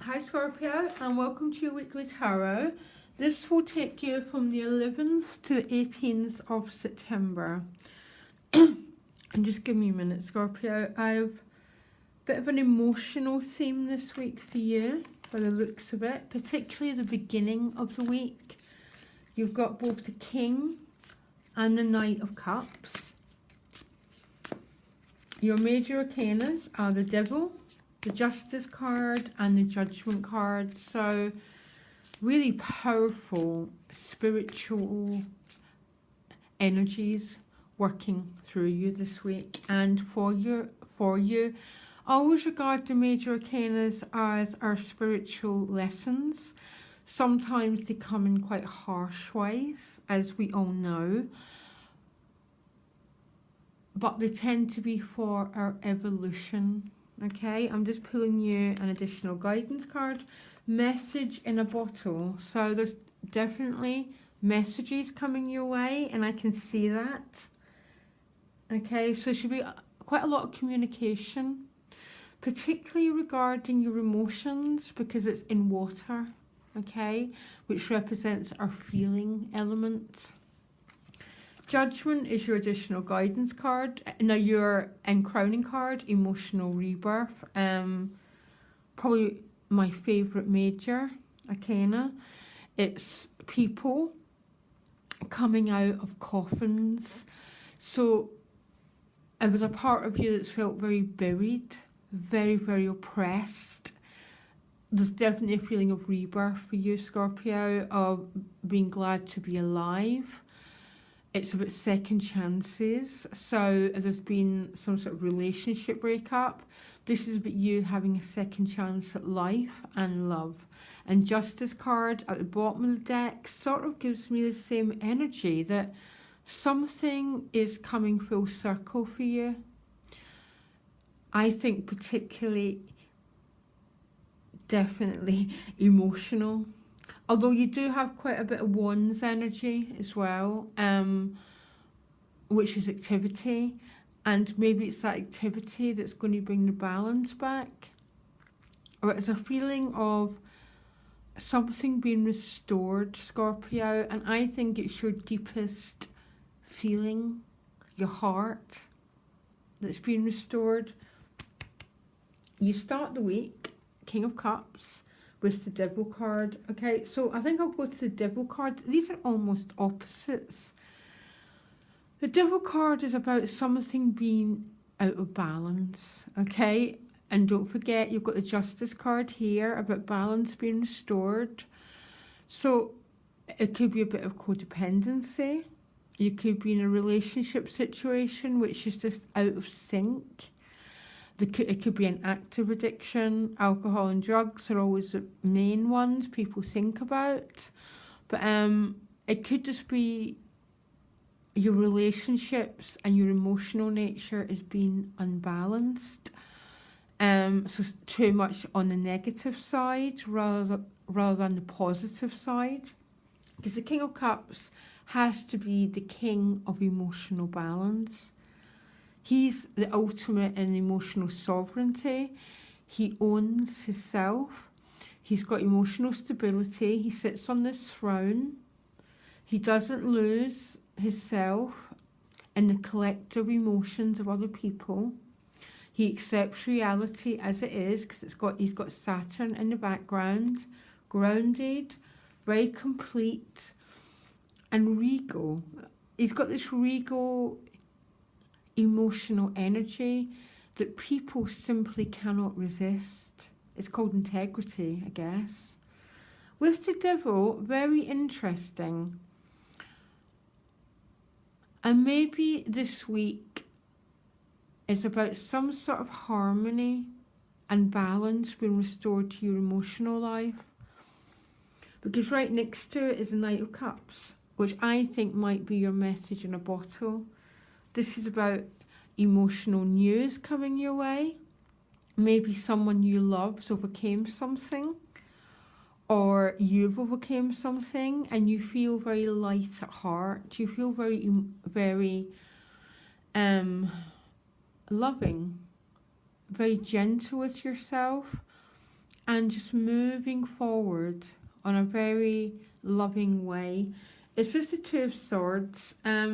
Hi Scorpio, and welcome to your weekly tarot. This will take you from the 11th to the 18th of September. And just give me a minute, Scorpio. I've a bit of an emotional theme this week for you, by the looks of it, particularly the beginning of the week. You've got both the King and the Knight of Cups. Your major arcanas are the Devil, the Justice card and the Judgment card. So really powerful spiritual energies working through you this week. And for you, always regard the major arcanas as our spiritual lessons. Sometimes they come in quite harsh ways, as we all know, but they tend to be for our evolution. Okay, I'm just pulling you an additional guidance card. Message in a bottle. So there's definitely messages coming your way, and I can see that. Okay, so there should be quite a lot of communication, particularly regarding your emotions, because it's in water, okay, which represents our feeling element. Judgment is your additional guidance card. Now your crowning card, emotional rebirth. Probably my favourite major arcana. It's people coming out of coffins. So it was a part of you that's felt very buried, very, very oppressed. There's definitely a feeling of rebirth for you, Scorpio, of being glad to be alive. It's about second chances. So there's been some sort of relationship breakup. This is about you having a second chance at life and love. And Justice card at the bottom of the deck sort of gives me the same energy that something is coming full circle for you. I think particularly, definitely emotional. Although you do have quite a bit of Wands energy as well, which is activity. And maybe it's that activity that's going to bring the balance back. Or it's a feeling of something being restored, Scorpio. And I think it's your deepest feeling, your heart, that's being restored. You start the week, King of Cups, with the Devil card. Okay, so I think I'll go to the Devil card. These are almost opposites. The Devil card is about something being out of balance, okay? And don't forget, you've got the Justice card here about balance being restored. So it could be a bit of codependency. You could be in a relationship situation which is just out of sync. It could be an active addiction. Alcohol and drugs are always the main ones people think about. But it could just be your relationships and your emotional nature is being unbalanced. So too much on the negative side rather than the positive side. Because the King of Cups has to be the king of emotional balance. He's the ultimate in emotional sovereignty. He owns himself. He's got emotional stability. He sits on this throne. He doesn't lose himself in the collective emotions of other people. He accepts reality as it is because he's got Saturn in the background, grounded, very complete, and regal. He's got this regal emotional energy that people simply cannot resist. It's called integrity, I guess. With the Devil, very interesting. And maybe this week is about some sort of harmony and balance being restored to your emotional life. Because right next to it is the Knight of Cups, which I think might be your message in a bottle. This is about emotional news coming your way. Maybe someone you love's overcame something, or you've overcame something, and you feel very light at heart. You feel very, very loving, very gentle with yourself, and just moving forward on a very loving way. It's just the Two of Swords, but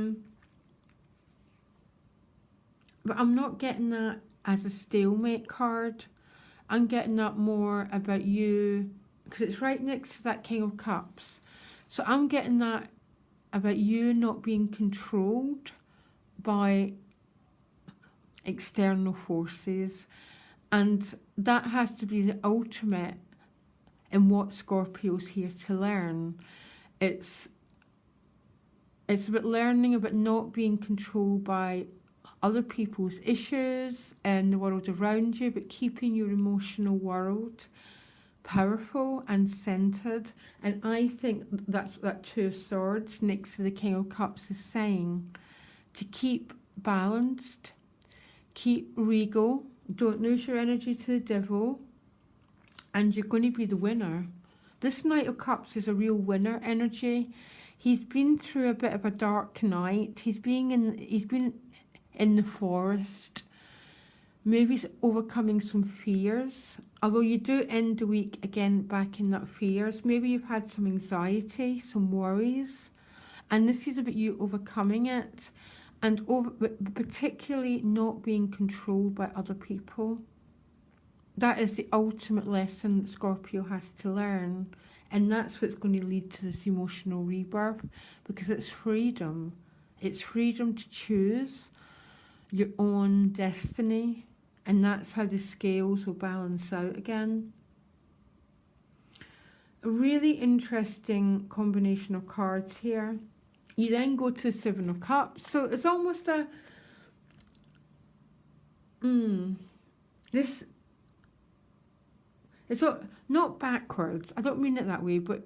I'm not getting that as a stalemate card. I'm getting that more about you, because it's right next to that King of Cups. So I'm getting that about you not being controlled by external forces, and that has to be the ultimate in what Scorpio's here to learn. It's about learning about not being controlled by other people's issues and the world around you, but keeping your emotional world powerful and centered. And I think that's what that Two of Swords next to the King of Cups is saying. To keep balanced, keep regal, don't lose your energy to the devil, and you're going to be the winner. This Knight of Cups is a real winner energy. He's been through a bit of a dark night. He's been in the forest. Maybe he's overcoming some fears. Although you do end the week again back in that fears. Maybe you've had some anxiety, some worries. And this is about you overcoming it. And particularly not being controlled by other people. That is the ultimate lesson that Scorpio has to learn. And that's what's going to lead to this emotional rebirth, because it's freedom. It's freedom to choose your own destiny. And that's how the scales will balance out again. A really interesting combination of cards here. You then go to the Seven of Cups. So it's almost a... this... It's not backwards. I don't mean it that way, but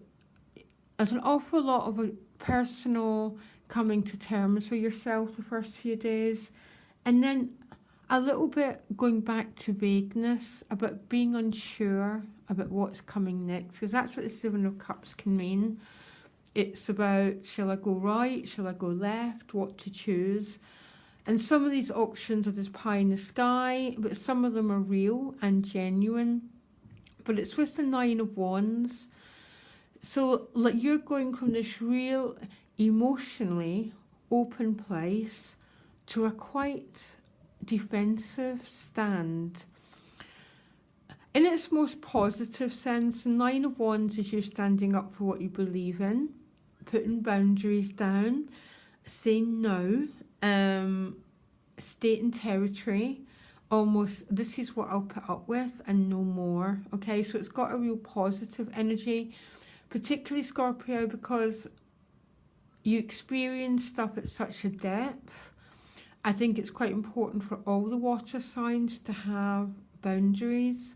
there's an awful lot of a personal coming to terms with yourself the first few days. And then a little bit going back to vagueness, about being unsure about what's coming next. Because that's what the Seven of Cups can mean. It's about, shall I go right? Shall I go left? What to choose? And some of these options are just pie in the sky, but some of them are real and genuine. But it's with the Nine of Wands. So like you're going from this real emotionally open place to a quite defensive stand. In its most positive sense, the Nine of Wands is you standing up for what you believe in, putting boundaries down, saying no, state and territory. Almost, this is what I'll put up with and no more. Okay, so it's got a real positive energy, particularly Scorpio, because you experience stuff at such a depth. I think it's quite important for all the water signs to have boundaries.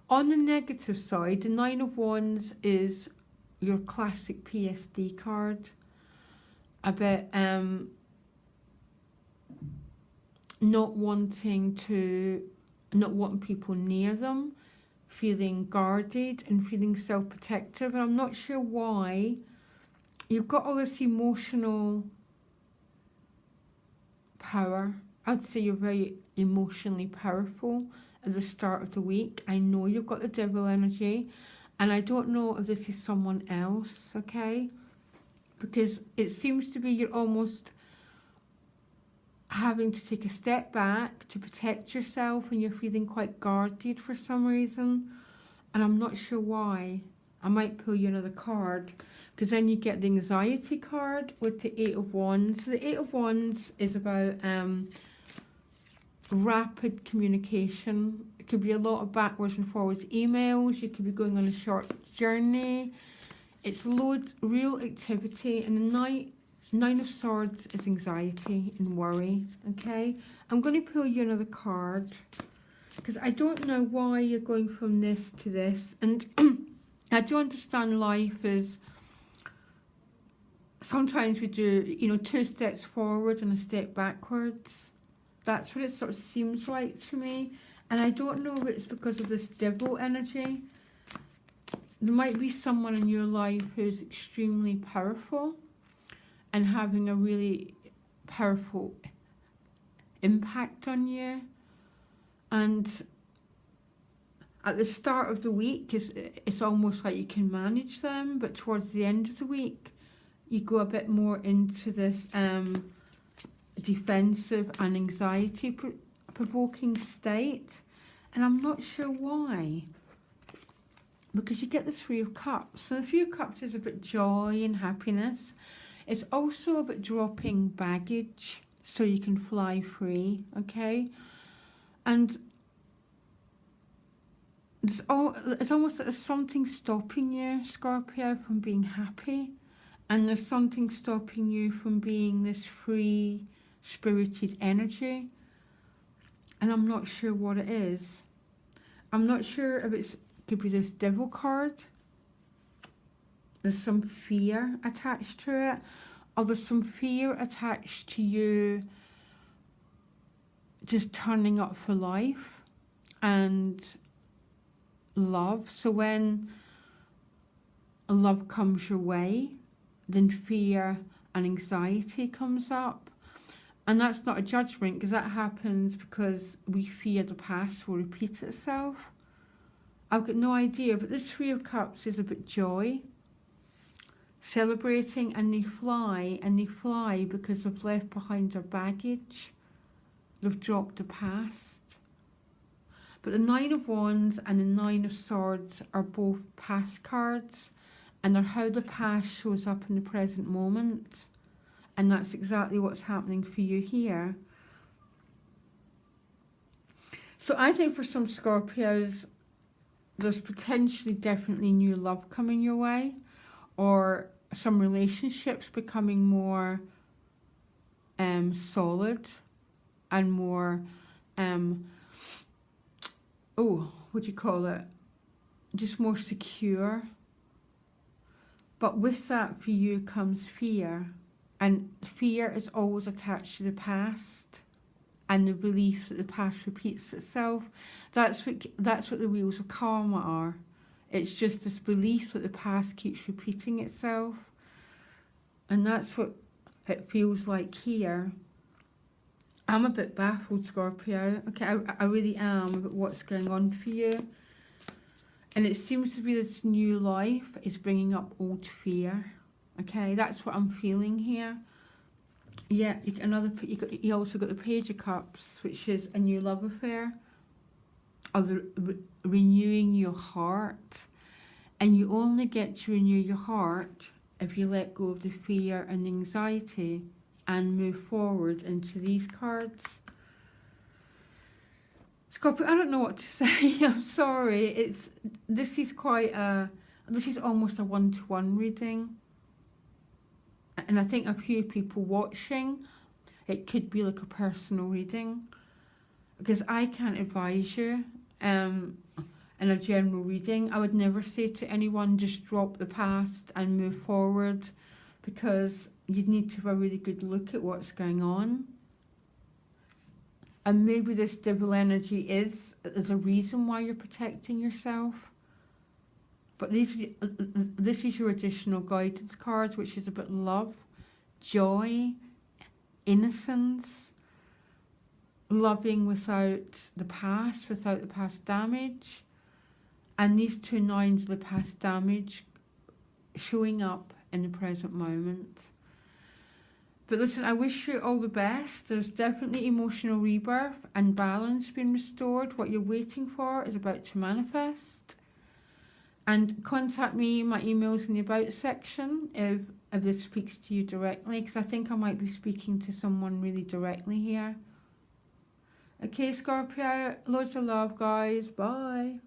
On the negative side, the Nine of Wands is your classic PSD card, about not wanting people near them, feeling guarded and feeling self-protective. And I'm not sure why. You've got all this emotional power. I'd say you're very emotionally powerful at the start of the week. I know you've got the devil energy, and I don't know if this is someone else, okay? Because it seems to be you're almost having to take a step back to protect yourself, and you're feeling quite guarded for some reason, and I'm not sure why. I might pull you another card, because then you get the anxiety card with the Eight of Wands. So the Eight of Wands is about rapid communication. It could be a lot of backwards and forwards emails. You could be going on a short journey. It's loads, real activity. And the Nine of Swords is anxiety and worry, okay? I'm going to pull you another card, because I don't know why you're going from this to this. And I do understand life is, sometimes we do, 2 steps forward and a step backwards. That's what it sort of seems like to me. And I don't know if it's because of this devil energy. There might be someone in your life who's extremely powerful and having a really powerful impact on you. And At the start of the week, it's almost like you can manage them, but towards the end of the week, you go a bit more into this defensive and anxiety provoking state. And I'm not sure why. Because you get the Three of Cups. So the Three of Cups is about joy and happiness. It's also about dropping baggage so you can fly free, okay? And it's almost like there's something stopping you, Scorpio, from being happy. And there's something stopping you from being this free, spirited energy. And I'm not sure what it is. I'm not sure if it could be this Devil card. There's some fear attached to it. Or there's some fear attached to you just turning up for life and love. So when love comes your way, then fear and anxiety comes up. And that's not a judgment, because that happens because we fear the past will repeat itself. I've got no idea, but this Three of Cups is about joy, celebrating, and they fly because they've left behind their baggage. They've dropped the past. But the Nine of Wands and the Nine of Swords are both past cards, and they're how the past shows up in the present moment. And that's exactly what's happening for you here. So I think for some Scorpios, there's potentially definitely new love coming your way, or some relationships becoming more solid and more, what do you call it? Just more secure. But with that for you comes fear. And fear is always attached to the past and the belief that the past repeats itself. That's what the wheels of karma are. It's just this belief that the past keeps repeating itself. And that's what it feels like here. I'm a bit baffled, Scorpio. Okay, I really am about what's going on for you. And it seems to be this new life is bringing up old fear. Okay, that's what I'm feeling here. Yeah, you also got the Page of Cups, which is a new love affair, or renewing your heart. And you only get to renew your heart if you let go of the fear and anxiety and move forward into these cards. Scorpio, I don't know what to say. I'm sorry. This is almost a one-to-one reading. And I think a few people watching, it could be like a personal reading, because I can't advise you in a general reading. I would never say to anyone, just drop the past and move forward, because you'd need to have a really good look at what's going on. And maybe this devil energy is a reason why you're protecting yourself. But this is your additional guidance cards, which is about love, joy, innocence, loving without the past damage. And these two nines of the past damage showing up in the present moment. But listen, I wish you all the best. There's definitely emotional rebirth and balance being restored. What you're waiting for is about to manifest. And contact me, my email's in the About section if this speaks to you directly, because I think I might be speaking to someone really directly here. Okay, Scorpio, loads of love, guys. Bye.